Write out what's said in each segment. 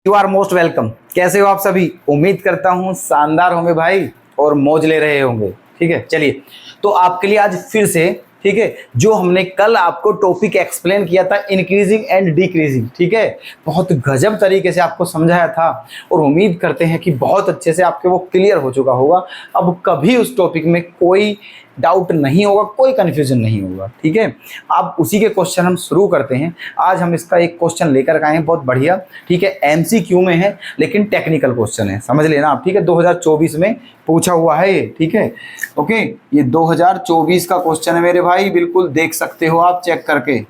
You are most welcome. कैसे हो आप सभी? उम्मीद करता हूँ शानदार होंगे भाई और मौज ले रहे होंगे। ठीक है, चलिए तो आपके लिए आज फिर से, ठीक है, जो हमने कल आपको टॉपिक एक्सप्लेन किया था इंक्रीजिंग एंड डिक्रीजिंग, ठीक है, बहुत गजब तरीके से आपको समझाया था और उम्मीद करते हैं कि बहुत अच्छे से आपके वो क्लियर हो चुका होगा। अब कभी उस टॉपिक में कोई डाउट नहीं होगा, कोई कंफ्यूजन नहीं होगा। ठीक है, अब उसी के क्वेश्चन हम शुरू करते हैं। आज हम इसका एक क्वेश्चन लेकर आए हैं, बहुत बढ़िया। ठीक है, एमसीक्यू में है लेकिन टेक्निकल क्वेश्चन है, समझ लेना आप। ठीक है, 2024 में पूछा हुआ है ये। ठीक है, ओके, ये 2024 का क्वेश्चन है मेरे भाई, बिल्कुल देख सकते हो आप चेक करके,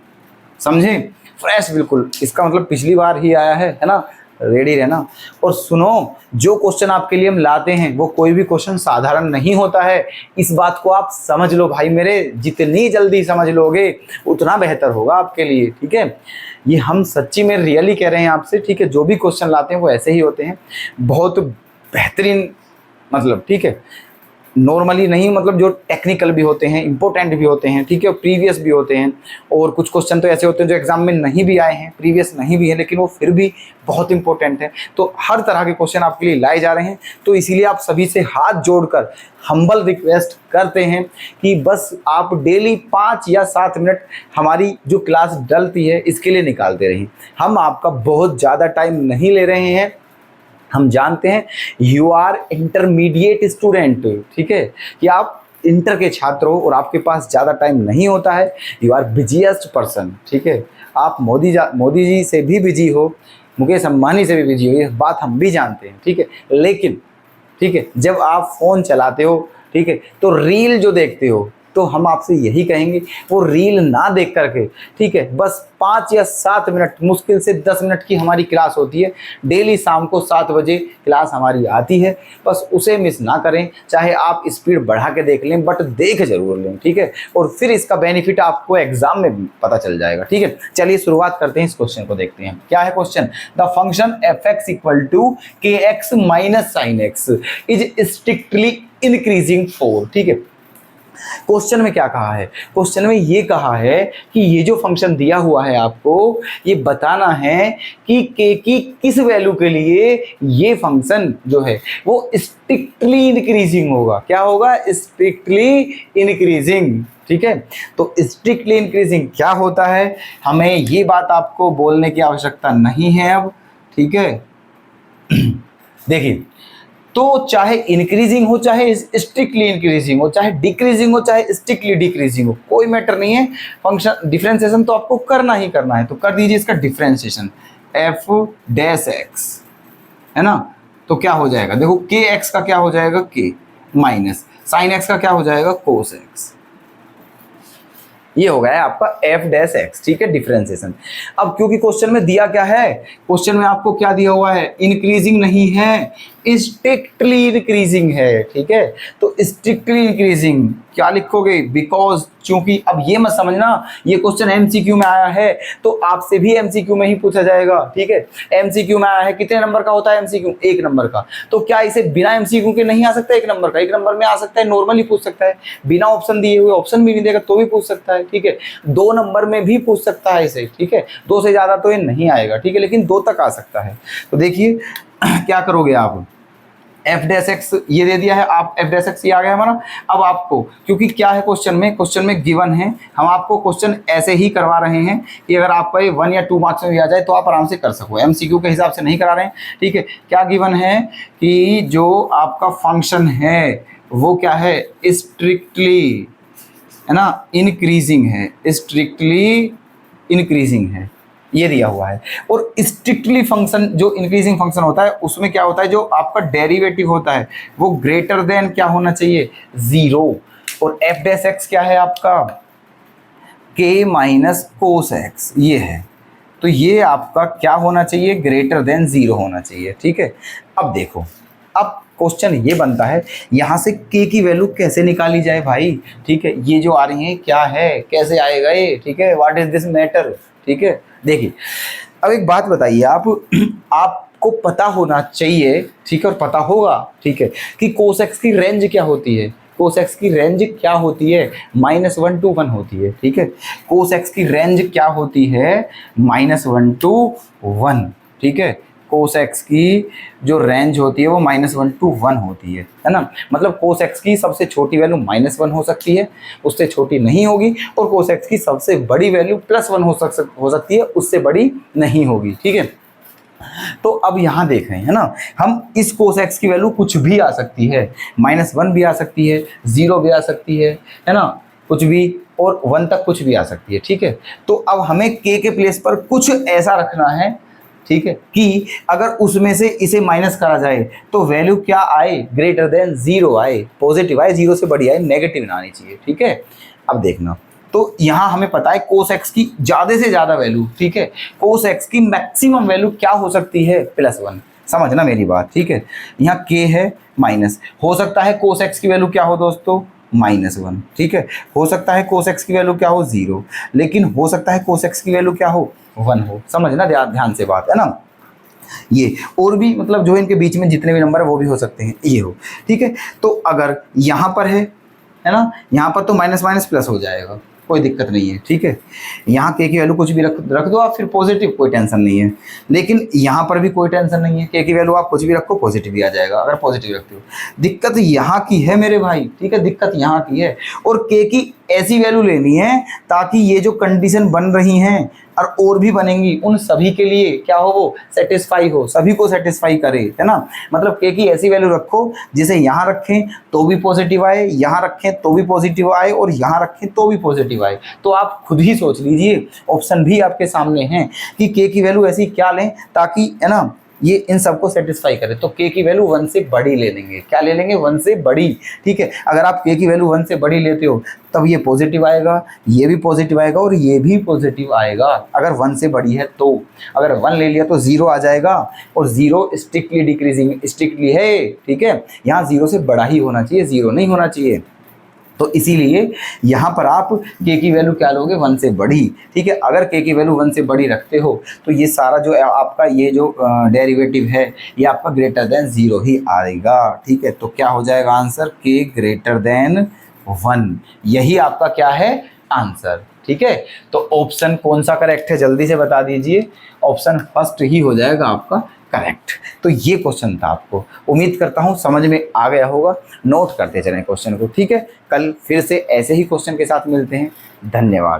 समझे, फ्रेश बिल्कुल। इसका मतलब पिछली बार ही आया है ना। रेडी रहना और सुनो, जो क्वेश्चन आपके लिए हम लाते हैं वो कोई भी क्वेश्चन साधारण नहीं होता है। इस बात को आप समझ लो भाई मेरे, जितनी जल्दी समझ लोगे उतना बेहतर होगा आपके लिए। ठीक है, ये हम सच्ची में रियली कह रहे हैं आपसे। ठीक है, जो भी क्वेश्चन लाते हैं वो ऐसे ही होते हैं, बहुत बेहतरीन, मतलब ठीक है, नॉर्मली नहीं, मतलब जो टेक्निकल भी होते हैं, इंपॉर्टेंट भी होते हैं, ठीक है, प्रीवियस भी होते हैं। और कुछ क्वेश्चन तो ऐसे होते हैं जो एग्जाम में नहीं भी आए हैं, प्रीवियस नहीं भी है, लेकिन वो फिर भी बहुत इंपॉर्टेंट है। तो हर तरह के क्वेश्चन आपके लिए लाए जा रहे हैं। तो इसीलिए आप सभी से हाथ जोड़कर हम्बल रिक्वेस्ट करते हैं कि बस आप डेली 5 या 7 मिनट हमारी जो क्लास डलती है इसके लिए निकालते रहें। हम आपका बहुत ज़्यादा टाइम नहीं ले रहे हैं। हम जानते हैं यू आर इंटरमीडिएट स्टूडेंट, ठीक है, कि आप इंटर के छात्र हो और आपके पास ज़्यादा टाइम नहीं होता है। यू आर बिजीएस्ट पर्सन, ठीक है, आप मोदी जी से भी बिजी हो, मुकेश अंबानी से भी बिजी हो, ये बात हम भी जानते हैं। ठीक है, लेकिन ठीक है, जब आप फ़ोन चलाते हो, ठीक है, तो रील जो देखते हो, तो हम आपसे यही कहेंगे वो रील ना देख करके, ठीक है, बस 5 या 7 मिनट, मुश्किल से 10 मिनट की हमारी क्लास होती है डेली, शाम को 7 बजे क्लास हमारी आती है, बस उसे मिस ना करें। चाहे आप स्पीड बढ़ा के देख लें, बट देख जरूर लें। ठीक है, और फिर इसका बेनिफिट आपको एग्जाम में पता चल जाएगा। ठीक है, चलिए शुरुआत करते हैं, इस क्वेश्चन को देखते हैं। क्या है question? The function fx equal to kx minus sine x is strictly increasing for. ठीक है, क्वेश्चन में क्या कहा है? क्वेश्चन में ये कहा है कि ये जो फंक्शन दिया हुआ है आपको, ये बताना है कि k की किस वैल्यू के लिए ये फंक्शन जो है वो स्ट्रिक्टली इंक्रीजिंग होगा। क्या होगा? Strictly increasing. ठीक है, तो स्ट्रिक्टली इंक्रीजिंग क्या होता है, हमें ये बात आपको बोलने की आवश्यकता नहीं है अब। ठीक है, देखिए, तो चाहे इंक्रीजिंग हो, चाहे स्ट्रिक्टली इंक्रीजिंग हो, चाहे डिक्रीजिंग हो, चाहे स्ट्रिक्टली डिक्रीजिंग हो, कोई मैटर नहीं है। फंक्शन डिफरेंशिएशन तो आपको करना ही करना है, तो कर दीजिए इसका डिफरेंशिएशन एफ डैश एक्स, है ना। तो क्या हो जाएगा, देखो के एक्स का क्या हो जाएगा, के माइनस साइन एक्स का क्या हो जाएगा, कोस एक्स। ये हो गया आपका एफ डैश एक्स। ठीक है, डिफरेंशिएशन। अब क्योंकि क्वेश्चन में दिया क्या है, क्वेश्चन में आपको क्या दिया हुआ है, इंक्रीजिंग नहीं है, स्ट्रिक्टली इंक्रीजिंग है। ठीक है, तो स्ट्रिक्टली इंक्रीजिंग क्या लिखोगे, बिकॉज, क्योंकि अब ये मत समझना ये क्वेश्चन एमसीक्यू में आया है तो आपसे भी एमसीक्यू में ही पूछा जाएगा। ठीक है, एमसीक्यू में आया है, कितने नंबर का होता है एमसीक्यू? 1 नंबर का। तो क्या इसे बिना एमसीक्यू के नहीं आ सकता? 1 नंबर का 1 नंबर में आ सकता है, नॉर्मली पूछ सकता है, बिना ऑप्शन दिए हुए, ऑप्शन भी नहीं देगा तो भी पूछ सकता है। ठीक है, 2 नंबर में भी पूछ सकता है इसे। ठीक है, 2 से ज्यादा तो ये नहीं आएगा। ठीक है, लेकिन 2 तक आ सकता है। तो देखिए क्या करोगे आप, एफ डैश एक्स ये दे दिया है, आप एफ डैश एक्स ये आ गया हमारा। अब आपको, क्योंकि क्या है क्वेश्चन में गिवन है, हम आपको क्वेश्चन ऐसे ही करवा रहे हैं कि अगर आपका ये 1 या 2 मार्क्स में भी आ जाए तो आप आराम से कर सको, एमसीक्यू के हिसाब से नहीं करा रहे हैं। ठीक है, क्या गिवन है कि जो आपका फंक्शन है वो क्या है, स्ट्रिक्टली, है ना, इंक्रीजिंग है, स्ट्रिक्टली इंक्रीजिंग है, ये दिया हुआ है। और स्ट्रिक्टली फंक्शन, जो इंक्रीजिंग फंक्शन होता है उसमें क्या होता है, जो आपका डेरिवेटिव होता है वो ग्रेटर देन क्या होना चाहिए, 0। और एफ डैश एक्स क्या है आपका, के माइनस कोस एक्स, ये है। तो ये आपका क्या होना चाहिए, ग्रेटर देन 0 होना चाहिए। ठीक है, अब देखो, अब क्वेश्चन ये बनता है यहाँ से के की वैल्यू कैसे निकाली जाए भाई। ठीक है, ये जो आ रही है क्या है, कैसे आएगा ये, ठीक है, व्हाट इज दिस मैटर। ठीक है, देखिए अब एक बात बताइए, आपको पता होना चाहिए, ठीक है, और पता होगा, ठीक है, कि कोस एक्स की रेंज क्या होती है। कोस एक्स की रेंज क्या होती है, -1 to 1 होती है। ठीक है, कोस एक्स की रेंज क्या होती है, -1 to 1। ठीक है, कोस एक्स की जो रेंज होती है वो -1 to 1 होती है ना। मतलब कोस एक्स की सबसे छोटी वैल्यू -1 हो सकती है, उससे छोटी नहीं होगी, और कोस एक्स की सबसे बड़ी वैल्यू +1 हो सकती है, उससे बड़ी नहीं होगी। ठीक है, तो अब यहां देख रहे हैं ना, हम इस कोस एक्स की वैल्यू कुछ भी आ सकती है, -1 भी आ सकती है, 0 भी आ सकती है ना, कुछ भी, और 1 तक कुछ भी आ सकती है। ठीक है, तो अब हमें k के प्लेस पर कुछ ऐसा रखना है, ठीक है, कि अगर उसमें से इसे माइनस करा जाए तो वैल्यू क्या आए, ग्रेटर देन 0 आए, पॉजिटिव आए, 0 से बड़ी आए, नेगेटिव ना आनी चाहिए। ठीक है, अब देखना, तो यहां हमें पता है कोस एक्स की ज्यादा से ज्यादा वैल्यू, ठीक है, कोस एक्स की मैक्सिमम वैल्यू क्या हो सकती है, +1। समझना मेरी बात, ठीक है, यहाँ k है माइनस, हो सकता है कोस एक्स की वैल्यू क्या हो दोस्तों, -1। ठीक है, हो सकता है कोस एक्स की वैल्यू क्या हो, 0, लेकिन हो सकता है कोस एक्स की वैल्यू क्या हो, 1 हो। समझना ध्यान से बात है ना, ये और भी मतलब जो इनके बीच में जितने भी नंबर है वो भी हो सकते हैं, ये हो। ठीक है, तो अगर यहाँ पर है ना, यहाँ पर तो माइनस माइनस प्लस हो जाएगा, कोई दिक्कत नहीं है। ठीक है, यहाँ k की वैल्यू कुछ भी रख दो आप, फिर पॉजिटिव, कोई टेंशन नहीं है। लेकिन यहाँ पर भी कोई टेंशन नहीं है, k की वैल्यू आप कुछ भी रखो, पॉजिटिव भी आ जाएगा अगर पॉजिटिव रखते हो। दिक्कत यहाँ की है मेरे भाई, ठीक है, दिक्कत यहाँ की है, और k की ऐसी वैल्यू लेनी है ताकि ये जो कंडीशन बन रही हैं और भी बनेंगी, उन सभी के लिए क्या हो, वो सेटिस्फाई हो, सभी को सेटिस्फाई करे, है ना। मतलब k की ऐसी वैल्यू रखो जिसे यहाँ रखें तो भी पॉजिटिव आए, यहाँ रखें तो भी पॉजिटिव आए, और यहाँ रखें तो भी पॉजिटिव आए। तो आप खुद ही सोच लीजिए, ऑप्शन भी आपके सामने हैं कि k की वैल्यू ऐसी क्या लें ताकि, है ना, ये इन सबको सेटिस्फाई करे। तो k की वैल्यू 1 से बड़ी ले लेंगे, क्या ले लेंगे, 1 से बड़ी। ठीक है, अगर आप k की वैल्यू 1 से बड़ी लेते हो तब ये पॉजिटिव आएगा, ये भी पॉजिटिव आएगा, और ये भी पॉजिटिव आएगा अगर 1 से बड़ी है तो। अगर 1 ले लिया तो 0 आ जाएगा, और 0 स्ट्रिक्टली डिक्रीजिंग, स्ट्रिक्टली है, ठीक है, यहाँ 0 से बड़ा ही होना चाहिए, 0 नहीं होना चाहिए। तो इसीलिए यहाँ पर आप k की वैल्यू क्या लोगे, 1 से बड़ी। ठीक है, अगर k की वैल्यू 1 से बड़ी रखते हो तो ये सारा जो आपका ये जो डेरिवेटिव है ये आपका ग्रेटर देन 0 ही आएगा। ठीक है, तो क्या हो जाएगा आंसर, k ग्रेटर देन 1, यही आपका क्या है आंसर। ठीक है, तो ऑप्शन कौन सा करेक्ट है जल्दी से बता दीजिए, ऑप्शन फर्स्ट ही हो जाएगा आपका करेक्ट। तो ये क्वेश्चन था, आपको उम्मीद करता हूँ समझ में आ गया होगा, नोट करते चलें क्वेश्चन को। ठीक है, कल फिर से ऐसे ही क्वेश्चन के साथ मिलते हैं, धन्यवाद।